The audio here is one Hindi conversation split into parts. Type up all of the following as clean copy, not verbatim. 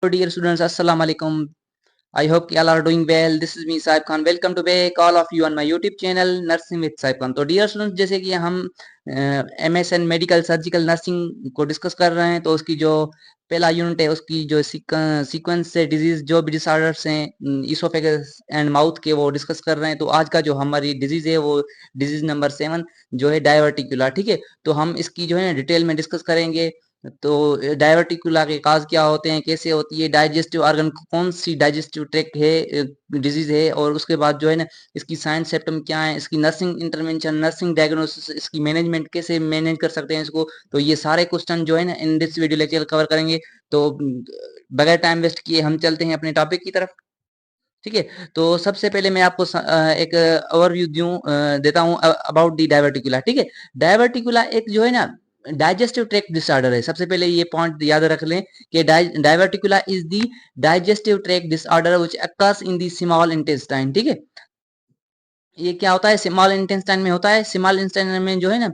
So dear students, Assalamu alaikum. I hope you all are doing well. This is me Saib Khan. Welcome to back all of you on my YouTube channel Nursing with Saib Khan. तो डियर स्टूडेंट्स, जैसे कि हम MSN मेडिकल सर्जिकल नर्सिंग को डिस्कस कर रहे हैं, तो उसकी जो पहला यूनिट है उसकी जो सीक्वेंस से डिजीज जो भी डिसऑर्डर्स हैं इसोफेगस एंड माउथ के, वो डिस्कस कर रहे हैं। तो आज का जो हमारी डिजीज है वो डिजीज नंबर 7 जो है डायवर्टिकुला। ठीक है, तो हम इसकी जो है ना डिटेल में डिस्कस करेंगे। तो डायवर्टिकुला के काज क्या होते हैं, कैसे होती है, डाइजेस्टिव ऑर्गन कौन सी डाइजेस्टिव ट्रैक्ट है डिजीज है, और उसके बाद जो है ना इसकी साइन सिम्टम क्या है, इसकी नर्सिंग इंटरवेंशन, नर्सिंग डायग्नोसिस, इसकी मैनेजमेंट कैसे मैनेज कर सकते हैं इसको। तो ये सारे क्वेश्चन जो है ना in this video lecture cover करेंगे। तो बगैर टाइम वेस्ट किए हम चलते हैं अपने टॉपिक की तरफ। ठीक है, तो सबसे पहले मैं आपको एक ओवरव्यू देता हूँ अबाउट दी डायवर्टिकुला। ठीक है, डायवर्टिकुला एक जो है ना डाइजेस्टिव ट्रैक्ट डिसऑर्डर है। सबसे पहले ये पॉइंट याद रख लें कि diverticula is the digestive tract disorder which occurs in the small intestine. ठीक है, ये क्या होता है, स्मॉल इंटेस्टाइन में होता है। स्मॉल इंटेस्टाइन में जो है ना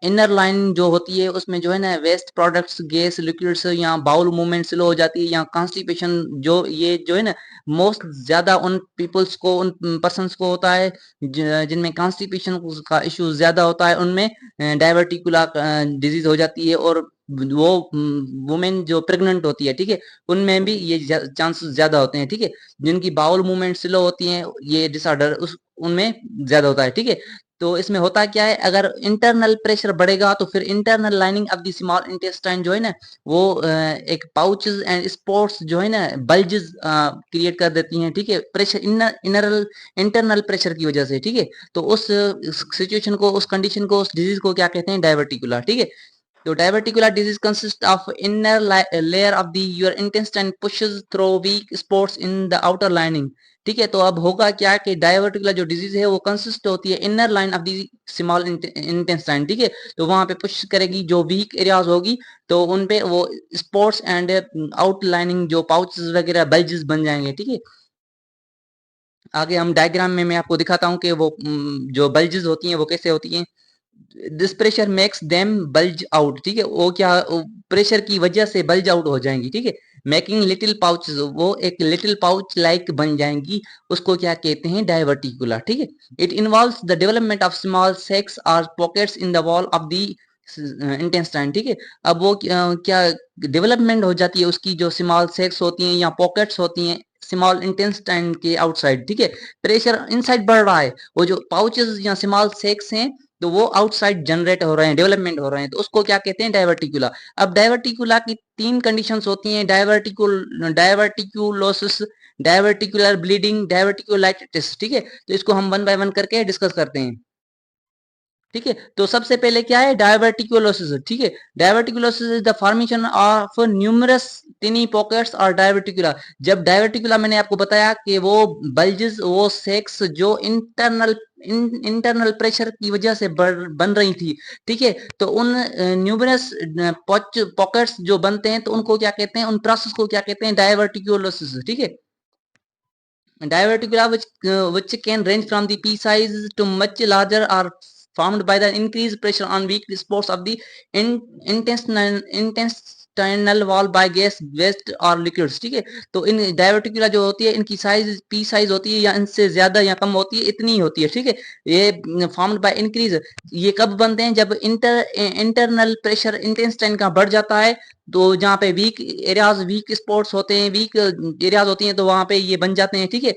इनर लाइन जो होती है उसमें जो है ना वेस्ट प्रोडक्ट्स, गैस, लिक्विड्स, या बाउल मूवमेंट स्लो हो जाती है, या कॉन्स्टिपेशन जो ये जो है ना मोस्ट ज्यादा उन पीपल्स को, उन पर्सन्स को होता है जिनमें कॉन्स्टिपेशन का इश्यू ज्यादा होता है, उनमें डायवर्टिकुला डिजीज हो जाती है। और वो वुमेन जो प्रेग्नेंट होती है, ठीक है, उनमें भी ये चांसेस ज्यादा होते हैं। ठीक है, जिनकी बाउल मूवमेंट स्लो होती है ये डिसऑर्डर उस उनमें ज्यादा होता है। ठीक है, तो इसमें होता क्या है, अगर इंटरनल प्रेशर बढ़ेगा तो फिर internal lining of the small intestine जो है ना वो एक पाउचेस एंड स्पॉट्स जो है ना बल्जेस क्रिएट कर देती हैं। ठीक है, प्रेशर इनरल इंटरनल प्रेशर की वजह से। ठीक है, तो उस सिचुएशन को, उस कंडीशन को, उस डिजीज को क्या कहते हैं, डायवर्टिकुला। ठीक है, तो diverticular disease consists of inner layer of the your intestine pushes through weak spots in the outer lining। ठीक है, तो अब होगा क्या कि डायवर्टिकुलर जो डिजीज है वो कंसिस्ट होती है inner line of the small intestine. ठीक है, तो वहां पे पुश करेगी जो वीक एरियाज होगी, तो उन पे वो स्पॉट्स एंड आउट लाइनिंग जो पाउचेस वगैरह बल्जेस बन जाएंगे। ठीक है, आगे हम डायग्राम में मैं आपको दिखाता हूँ कि वो जो बल्जेस होती हैं वो कैसे होती हैं। This pressure makes them bulge out. ठीक है, वो क्या प्रेशर की वजह से बल्ज आउट हो जाएंगी। ठीक है, मेकिंग लिटिल पाउच, वो एक लिटिल पाउच लाइक बन जाएंगी, उसको क्या कहते हैं, डायवर्टिकुला। ठीक है, it involves the development of small sacs और pockets in the wall of the intestine. ठीक है, अब वो क्या डेवलपमेंट हो जाती है उसकी, जो स्मॉल सेक्स होती हैं या पॉकेट्स होती हैं स्मॉल इंटेस्टाइन के आउटसाइड। ठीक है, प्रेशर इनसाइड बढ़ रहा है, वो जो पाउचेस या स्मॉल सेक्स हैं तो वो आउटसाइड जनरेट हो रहे हैं, डेवलपमेंट हो रहे हैं, तो उसको क्या कहते हैं, डायवर्टिकुला। अब डायवर्टिकुला की तीन कंडीशंस होती हैं, डायवर्टिकुलोसिस, डायवर्टिकुलर ब्लीडिंग, डायवर्टिकुलाइटिस। ठीक है, तो इसको हम वन बाय वन करके डिस्कस करते हैं। ठीक है, तो सबसे पहले क्या है, डायवर्टिकुलोसिस। ठीक है, diverticulosis is the formation of numerous टिनी pockets और डायवर्टिकुला। जब डायवर्टिकुला मैंने आपको बताया कि वो बल्जेस, वो सेक्स जो इंटरनल प्रेशर की वजह से बन रही थी। ठीक है, तो उन न्यूमरस पॉकेट्स जो बनते हैं तो उनको क्या कहते हैं, उन प्रोसेस को क्या कहते हैं, डायवर्टिकुलोसिस। ठीक है, diverticula which can range from the pea size to much larger are formed by the increased pressure on weak spots of the intestinal wall by gas, waste और liquids। ठीक है, तो इन डायवर्टिकुला जो होती है इनकी साइज पी साइज होती है या इनसे ज्यादा या कम होती है, इतनी ही होती है। ठीक है, ये फॉर्म्ड बाय इंक्रीज, ये कब बनते हैं, जब इंटरनल प्रेशर इंटेस्टाइन का बढ़ जाता है, तो जहाँ पे वीक एरियाज, वीक स्पॉट्स होते हैं, वीक एरियाज होती हैं, तो वहां पे ये बन जाते हैं। ठीक है,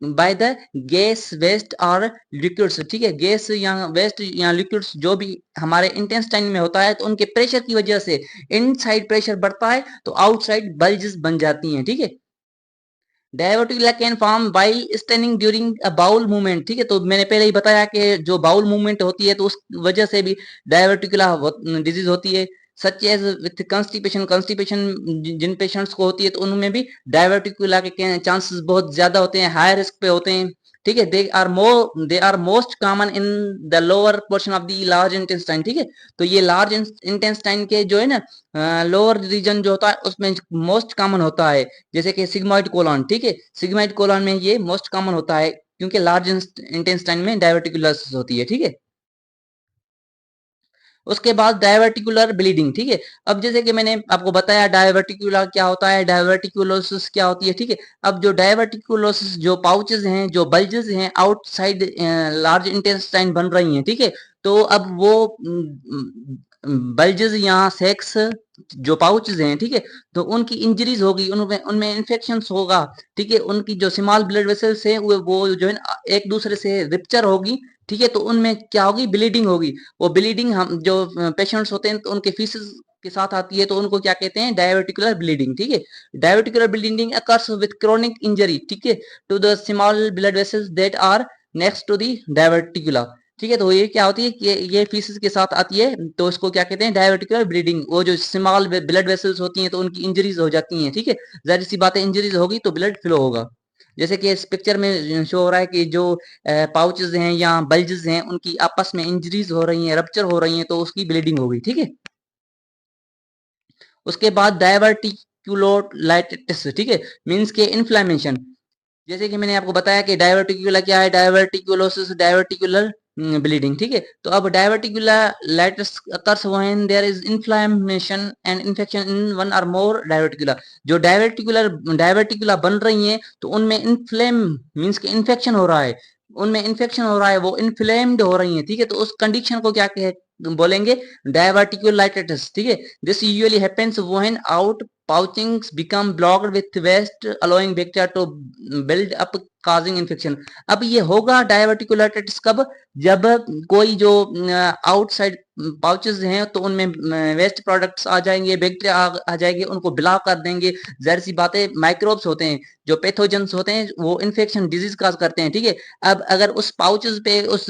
बाय द गैस, वेस्ट और लिक्विड्स। ठीक है, गैस या वेस्ट या लिक्विड्स जो भी हमारे इंटेस्टाइन में होता है, तो उनके प्रेशर की वजह से इनसाइड प्रेशर बढ़ता है तो आउटसाइड बल्जेस बन जाती हैं। ठीक है, diverticula can form bile staining during a bowel movement. ठीक है, तो मैंने पहले ही बताया कि जो बाउल मूवमेंट होती है तो उस वजह से भी डायवर्टिकुला डिजीज होती है। Such as with constipation, constipation जिन पेशेंट्स को होती है तो उनमें भी डायवर्टिकुला के चांसेस बहुत ज्यादा होते हैं, हाई रिस्क पे होते हैं। ठीक है, they are most common in the lower portion of the large intestine. ठीक है, तो ये लार्ज इंटेस्टाइन के जो है ना लोअर रीजन जो होता है उसमें मोस्ट कॉमन होता है, जैसे कि सिग्मोइड कोलन। ठीक है, सिग्मोइड कोलन में ये मोस्ट कॉमन होता है क्योंकि लार्ज इंटेस्टाइन में डायवर्टिकुलोसिस होती है। ठीक है, उसके बाद डायवर्टिकुलर ब्लीडिंग, ठीक है। अब जैसे कि मैंने आपको बताया डायवर्टिकुलर क्या होता है, डायवर्टिकुलोसिस क्या होती है, ठीक है। अब जो डायवर्टिकुलोसिस, जो पाउचेस हैं, जो बल्जेस हैं आउटसाइड लार्ज इंटेस्टाइन बन रही हैं, ठीक है। तो अब वो बल्जेस या सेक्स जो पाउचेस हैं, ठीक है, तो उनकी इंजरीज होगी, उनमें उनमें इन्फेक्शन होगा, ठीक है। उनकी जो स्मॉल ब्लड वेसल्स है वो जो है एक दूसरे से रिप्चर होगी, ठीक है। तो उनमें क्या होगी, ब्लीडिंग होगी। वो ब्लीडिंग हम जो पेशेंट्स होते हैं तो उनके फीसेस के साथ आती है, तो उनको क्या कहते हैं, डायवर्टिकुलर ब्लीडिंग, ठीक है। Diverticular bleeding occurs with chronic injury, ठीक है, to the small blood vessels that are next to the diverticula, ठीक है। तो ये क्या होती है कि ये फीसेस के साथ आती है, तो इसको क्या कहते हैं, डायवर्टिकुलर ब्लीडिंग। वो जो स्मॉल ब्लड वेसल्स होती हैं तो उनकी इंजरीज हो जाती हैं, ठीक है। जाहिर सी बात है, इंजरीज होगी तो ब्लड फ्लो होगा। जैसे कि इस पिक्चर में शो हो रहा है कि जो पाउचेस हैं या बल्जेस हैं उनकी आपस में इंजरीज हो रही हैं, रप्चर हो रही हैं, तो उसकी ब्लीडिंग हो गई, ठीक है। उसके बाद डायवर्टिकुलोलाइटिस, ठीक है, मींस के इन्फ्लेमेशन। जैसे कि मैंने आपको बताया कि डायवर्टिकुला क्या है, डायवर्टिकुलोसिस, डायवर्टिकुलर ब्लीडिंग, ठीक है। तो अब diverticulitis occurs when there is inflammation and infection in one or more diverticula. जो डायवर्टिकुला बन रही हैं तो उनमें इन्फ्लेम मींस के इन्फेक्शन हो रहा है, उनमें इन्फेक्शन हो रहा है, वो इन्फ्लेम्ड हो रही हैं, ठीक है। तो उस कंडीशन को क्या कहे बोलेंगे, डायवर्टिकुलाइटिस, ठीक है। This usually happens when out pouchings become blocked with waste allowing bacteria to build up causing infection। अब ये होगा डायवर्टिकुलाइटिस कब, जब कोई जो आउटसाइड पाउचेस हैं तो उनमें वेस्ट प्रोडक्ट्स आ जाएंगे, बैक्टीरिया आ जाएंगे, उनको ब्लॉक कर देंगे। जाहिर सी बात है, माइक्रोब्स होते हैं जो पैथोजेंस होते हैं, वो इन्फेक्शन डिजीज काज करते हैं, ठीक है। अब अगर उस पाउचेस पे, उस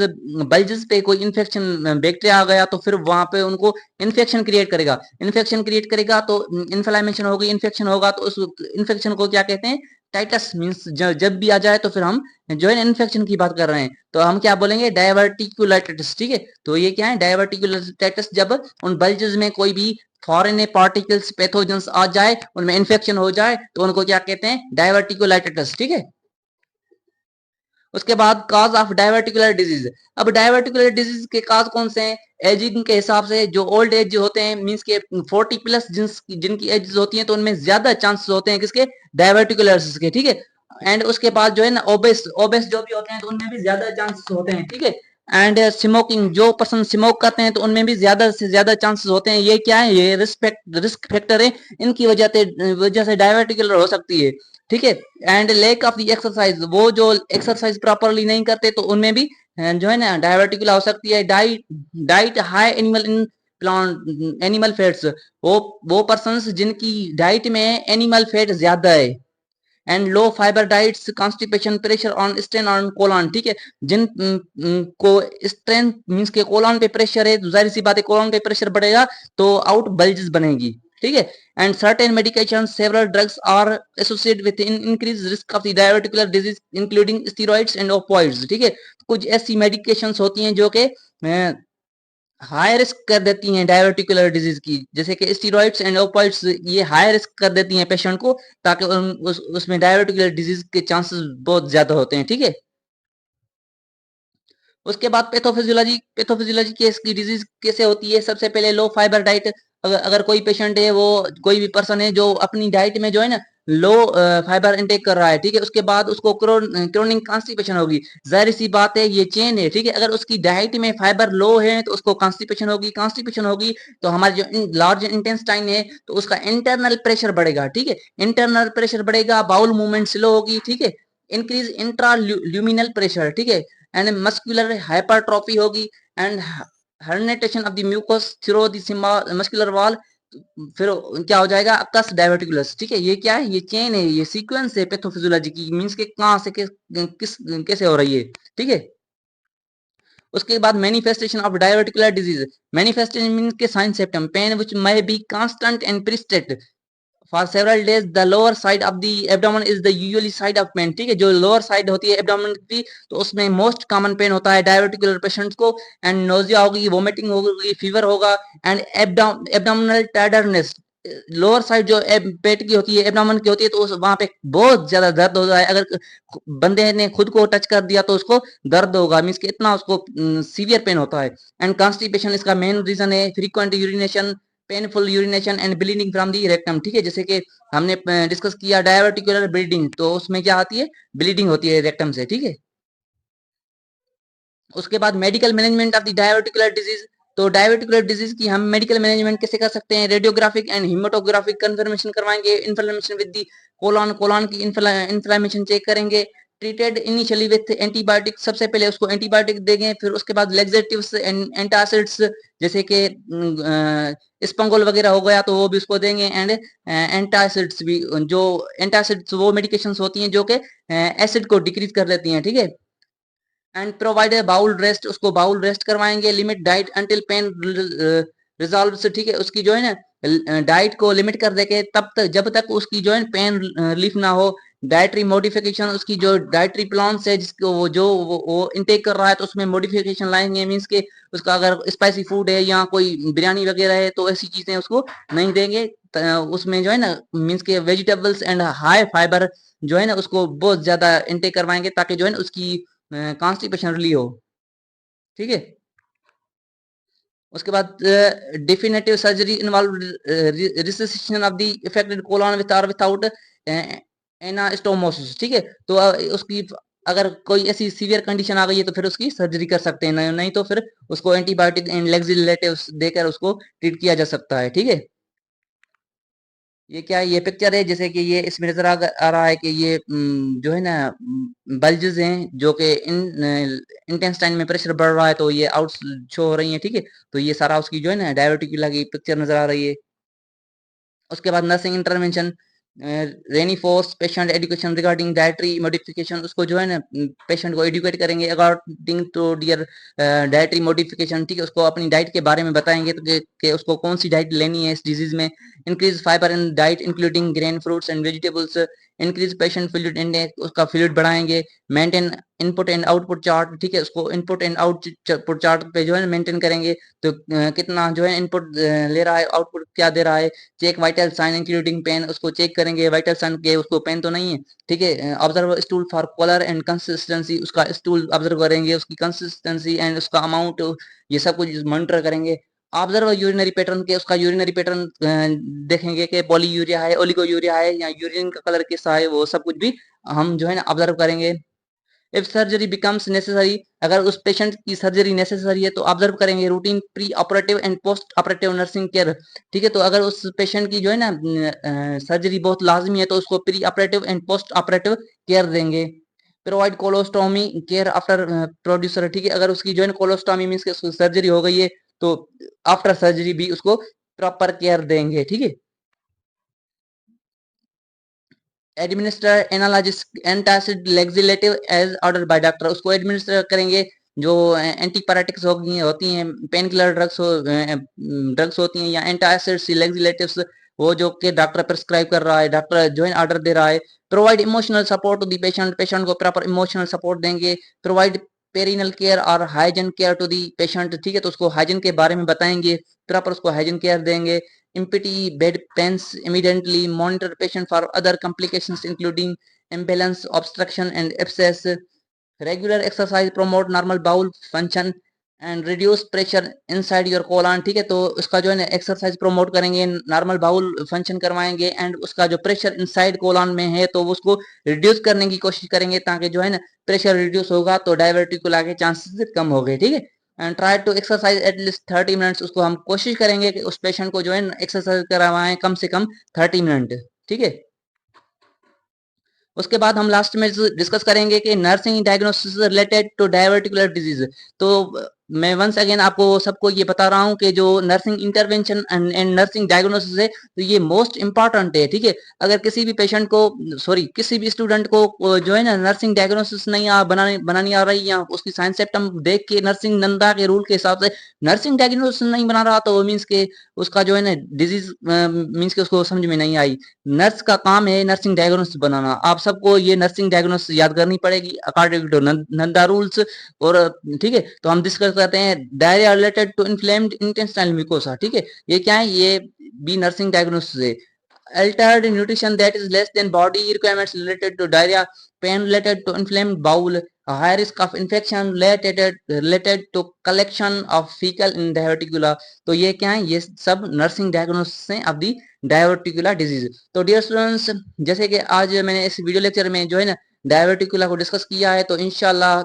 बल्जेस पे कोई इन्फेक्शन बैक्टीरिया आ गया तो फिर वहां पे उनको इन्फेक्शन क्रिएट करेगा। इन्फेक्शन क्रिएट करेगा तो इन्फ्लेमेशन होगी, इन्फेक्शन होगा तो उस इन्फेक्शन को क्या कहते हैं, टाइटस। मींस जब भी आ जाए तो फिर हम जो है इन्फेक्शन की बात कर रहे हैं तो हम क्या बोलेंगे, डायवर्टिकुलाइटिस, ठीक है। तो ये क्या है, डायवर्टिकुलाइटिस, जब उन बल्जेस में कोई भी फॉरेन पार्टिकल्स पैथोजेंस आ जाए, उनमें इन्फेक्शन हो जाए, तो उनको क्या कहते हैं, डायवर्टिकुलाइटिस, ठीक है। उसके बाद काज ऑफ डायवर्टिकुलर डिजीज। अब डायवर्टिकुलर डिजीज के काज कौन से हैं, एजिंग के हिसाब से जो ओल्ड एज होते हैं, मींस के 40 प्लस जिनकी एज होती है तो उनमें ज्यादा चांसेस होते हैं किसके, डायवर्टिकुलर के, ठीक है। एंड उसके बाद जो है ना ओबेस ओबेस जो भी होते हैं तो उनमें भी ज्यादा चांसेस होते हैं, ठीक है। एंड स्मोकिंग, जो पर्सन स्मोक करते हैं तो उनमें भी ज्यादा से ज्यादा चांसेस होते हैं। ये क्या है, ये रिस्क फैक्टर है, इनकी वजह से डायवर्टिकुलर हो सकती है, ठीक है। And lake of the exercise, वो जो एक्सरसाइज प्रॉपरली नहीं करते तो उनमें भी जो है ना डायवर्टिकुला हो सकती है। Diet diet high animal in plant animal fats, वो पर्सन्स जिनकी डाइट में एनिमल फैट ज्यादा है। And low fibre diets, constipation, pressure on strain on colon, ठीक है। जिन को स्ट्रेन मींस के कोलन पे प्रेशर है, तो जाहिर सी बात है कोलन पे प्रेशर बढ़ेगा तो आउट बल्जेस बनेगी, ठीक है। And certain medication, several drugs are associated with increase risk of the diverticular disease including steroids and opioids, ठीक है। कुछ ऐसी मेडिकेशंस होती हैं जो कि हाई रिस्क कर देती हैं डायवर्टिकुलर डिजीज की, जैसे कि स्टीरॉइड्स एंड ओपियोइड्स, ये हाई रिस्क कर देती हैं पेशेंट को, ताकि उसमें डायवर्टिकुलर डिजीज के चांसेस बहुत ज्यादा होते हैं, ठीक है। उसके बाद पैथोफिजियोलॉजी, पैथोफिजियोलॉजी केस की डिजीज कैसे होती है, सबसे पहले लो फाइबर डाइट। अगर कोई पेशेंट है, वो कोई भी पर्सन है जो अपनी डाइट में जो है ना लो फाइबर इंटेक कर रहा है, ठीक है, उसके बाद उसको क्रोनिक कॉन्स्टिपेशन होगी। जाहिर सी बात है, ये चेन है, ठीक है। अगर उसकी डाइट में फाइबर लो है तो उसको कॉन्स्टिपेशन होगी, कॉन्स्टिपेशन होगी तो हमारे जो लार्ज इंटेस्टाइन है तो उसका इंटरनल प्रेशर बढ़ेगा, ठीक है। इंटरनल प्रेशर बढ़ेगा, बाउल मूवमेंट स्लो होगी, ठीक है। इंक्रीज इंट्रा ल्यूमिनल प्रेशर, ठीक है। एंड मस्कुलर हाइपरट्रॉफी होगी and herniation of the mucus through the muscular wall. फिर क्या हो जाएगा, अकस डायवर्टिकुलस, ठीक है। ये क्या है, ये चेन है, ये सीक्वेंस है पैथोफिजियोलॉजी की, मींस के कहां से किस कैसे हो रही है, ठीक है। उसके बाद manifestation of diverticular disease. Manifestation means के sign symptom, pain which may be constant and persistent for several days, the lower side of the abdomen is the usually side of pain, ठीक है। जो लोअर साइड होती है एब्डोमेन की तो उसमें मोस्ट कॉमन पेन होता है डायवर्टिकुलर पेशेंट्स को। एंड नोजिया होगी, वोमिटिंग होगी, फीवर होगा and abdominal tiredness, lower side जो पेट की होती है, एब्डोमेन की होती है, तो उस वहां पे बहुत ज्यादा दर्द होता है। अगर बंदे ने खुद को टच कर दिया तो उसको दर्द होगा, मीन्स कि इतना उसको सीवियर पेन होता है। एंड कॉन्स्टिपेशन इसका मेन रीजन है, frequent urination, painful urination and bleeding from the rectum. ठीक है, जैसे कि हमने डिस्कस किया डायवर्टिकुलर ब्लीडिंग, तो उसमें क्या आती है, ब्लीडिंग होती है रेक्टम से। ठीक है, उसके बाद medical management of the diverticular disease. तो डायवर्टिकुलर डिजीज की हम मेडिकल मैनेजमेंट कैसे कर सकते हैं, रेडियोग्राफिक एंड हिमेटोग्राफिक कंफर्मेशन करवाएंगे, inflammation with the colon, colon की इन्फ्लेमेशन चेक करेंगे। ट्रीटेड इनिशियली विथ एंटीबायोटिक, सबसे पहले उसको एंटीबायोटिक देंगे, फिर उसके बाद लेक्सेटिव्स एंड एंटासिड्स, जैसे कि स्पंगोल वगैरह हो गया तो वो भी उसको देंगे। एंड एंटासिड्स भी, जो एंटासिड्स वो मेडिकेशंस होती हैं जो कि एसिड को डिक्रीज कर देती हैं। ठीक है, and provide a bowel rest, उसको बाउल रेस्ट करवाएंगे। Limit diet until pain resolve. ठीक है, उसकी जो है ना डाइट को लिमिट कर देंगे तब तक जब तक उसकी जो है पेन रिलीफ ना हो। डाइटरी मॉडिफिकेशन, उसकी जो डाइटरी प्लान है जिसको वो इनटेक कर रहा है, तो उसमें मॉडिफिकेशन लाएंगे। मीन्स के उसका अगर स्पाइसी फूड है या कोई बिरयानी वगैरह है तो ऐसी चीजें उसको नहीं देंगे। उसमें जो है ना मीन्स के वेजिटेबल्स एंड हाई फाइबर जो है ना उसको बहुत ज्यादा इनटेक करवाएंगे, ताकि जो है ना उसकी कॉन्स्टिपेशन रिलीव हो। ठीक है, उसके बाद definitive surgery involve resection of the affected colon with और विदाउट एनास्टोमोसिस। ठीक है, तो उसकी अगर कोई ऐसी सीवियर कंडीशन आ गई है तो फिर उसकी सर्जरी कर सकते हैं, नहीं तो फिर उसको एंटीबायोटिक एंड लेक्सिलेटिव्स देकर उसको ट्रीट किया जा सकता है। ठीक है, ये क्या है, ये पिक्चर है, जैसे कि ये इसमें नजर आ रहा है कि ये जो है ना बल्जेस हैं जो कि इंटेस्टाइन में प्रेशर बढ़ रहा है, तो ये आउट शो हो रही है। ठीक है, तो ये सारा उसकी जो है ना डायवर्टिकुला की पिक्चर नजर आ रही है। उसके बाद nursing intervention, reinforce patient education regarding dietary modification, उसको जो है ना पेशेंट को एजुकेट करेंगे according to their dietary modification. ठीक है, उसको अपनी डाइट के बारे में बताएंगे तो कि उसको कौन सी डाइट लेनी है इस डिजीज में। Increase fibre in diet including grain fruits and vegetables. Increase patient fluid intake, उसका फ्लूइड बढ़ाएंगे। Maintain input and output chart. ठीक है, उसको इनपुट एंड आउटपुट चार्ट पे जो है मेंटेन करेंगे, तो कितना जो है इनपुट ले रहा है, आउटपुट क्या दे रहा है। Check vital sign including pain, उसको चेक करेंगे वाइटल साइन के उसको पेन तो नहीं है। ठीक है, observe stool for colour and consistency, उसका स्टूल ऑब्जर्व करेंगे, उसकी कंसिस्टेंसी एंड उसका अमाउंट, ये सब कुछ मॉनिटर करेंगे। ऑब्जर्व यूरिनरी पैटर्न के, उसका यूरिनरी पैटर्न देखेंगे कि पॉली यूरिया है, ओलिगो यूरिया है, या यूरिन का कलर कैसा है, वो सब कुछ भी हम जो है ना ऑब्जर्व करेंगे। इफ सर्जरी बिकम्स नेसेसरी, अगर उस पेशेंट की सर्जरी नेसेसरी है तो ऑब्जर्व करेंगे routine pre operative and post operative nursing care. ठीक है, तो अगर उस पेशेंट की जो है ना सर्जरी बहुत लाजमी है तो उसको preoperative and postoperative care देंगे। Provide colostomy care after procedure. ठीक है, अगर उसकी जो है कोलोस्टोमी मीन्स कि सर्जरी हो गई है तो आफ्टर सर्जरी भी उसको प्रॉपर केयर देंगे। ठीक है, administer analgesics antacid laxative as ordered by doctor, उसको एडमिनिस्टर करेंगे। जो एंटीपायरेटिक्स होती हैं, पेन किलर ड्रग्स होती हैं, या एंटासिड्स लेक्सिलेटिव्स, वो जो कि डॉक्टर प्रिस्क्राइब कर रहा है, डॉक्टर जो है ऑर्डर दे रहा है। Provide emotional support to the patient, patient को प्रॉपर इमोशनल सपोर्ट देंगे। प्रोवाइड पेरिनल केयर और hygiene care to the patient. ठीक है, तो उसको हाइजीन के बारे में बताएंगे, प्रॉपर उसको हाइजीन केयर देंगे। Empty bed pens immediately, monitor patient for other complications including imbalance, obstruction and abscess. Regular exercise promote normal bowel function and reduce pressure inside your colon. ठीक है, तो उसका जो है ना एक्सरसाइज प्रोमोट करेंगे, नॉर्मल बाउल फंक्शन करवाएंगे, एंड उसका जो प्रेशर इनसाइड कोलन में है तो उसको रिड्यूस करने की कोशिश करेंगे, ताकि जो है ना प्रेशर रिड्यूस होगा तो डायवर्टिकुला के चांसेस कम हो गए। ठीक है, and try to exercise at least 30 minutes, उसको हम कोशिश करेंगे कि उस पेशेंट को जो है एक्सरसाइज करवाएं कम से कम 30 मिनट। ठीक है, उसके बाद हम लास्ट में डिस्कस करेंगे कि nursing diagnosis related to diverticular disease. तो मैं वंस अगेन आपको सबको ये बता रहा हूँ कि जो nursing intervention and nursing diagnosis है तो ये मोस्ट इंपॉर्टेंट है। ठीक है, अगर किसी भी पेशेंट को सॉरी किसी भी स्टूडेंट को जो है ना नर्सिंग डायग्नोसिस नहीं बनानी आ रही, या उसकी साइंस सिस्टम देख के नर्सिंग नंदा के रूल के हिसाब से नर्सिंग डायग्नोसिस नहीं बना रहा, तो वो मीन्स के उसका जो है ना डिजीज मीन्स के उसको समझ में नहीं आई। नर्स का काम है नर्सिंग डायग्नोसिस बनाना। आप सबको ये नर्सिंग डायग्नोसिस याद करनी पड़ेगी अकॉर्डिंग टू नंदा रूल्स। और ठीक है, तो हम डिस्कस करते हैं diarrhoea related to inflamed intestinal mucosa. ठीक है, ये क्या है, ये बी नर्सिंग डायग्नोसिस है। Altered nutrition that is less than body requirements related to diarrhea, pain related to inflamed bowel, a high risk of infection related to collection of fecal in diverticula। तो ये क्या है, ये सब नर्सिंग डायग्नोसिस हैं ऑफ दी डायवर्टिकुलर डिजीज। तो डियर स्टूडेंट्स, जैसे कि आज मैंने इस वीडियो लेक्चर में जो है ना डायवर्टिकुला को डिस्कस किया है, तो इंशाल्लाह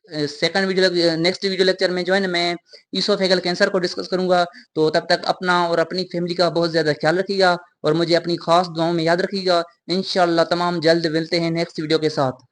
second video next video lecture में जो है ना मैं ईसोफेगल कैंसर को डिस्कस करूंगा। तो तब तक अपना और अपनी फैमिली का बहुत ज़्यादा ख्याल रखिएगा और मुझे अपनी खास दुआओं में याद रखिएगा। इंशाल्लाह तमाम जल्द मिलते हैं नेक्स्ट वीडियो के साथ।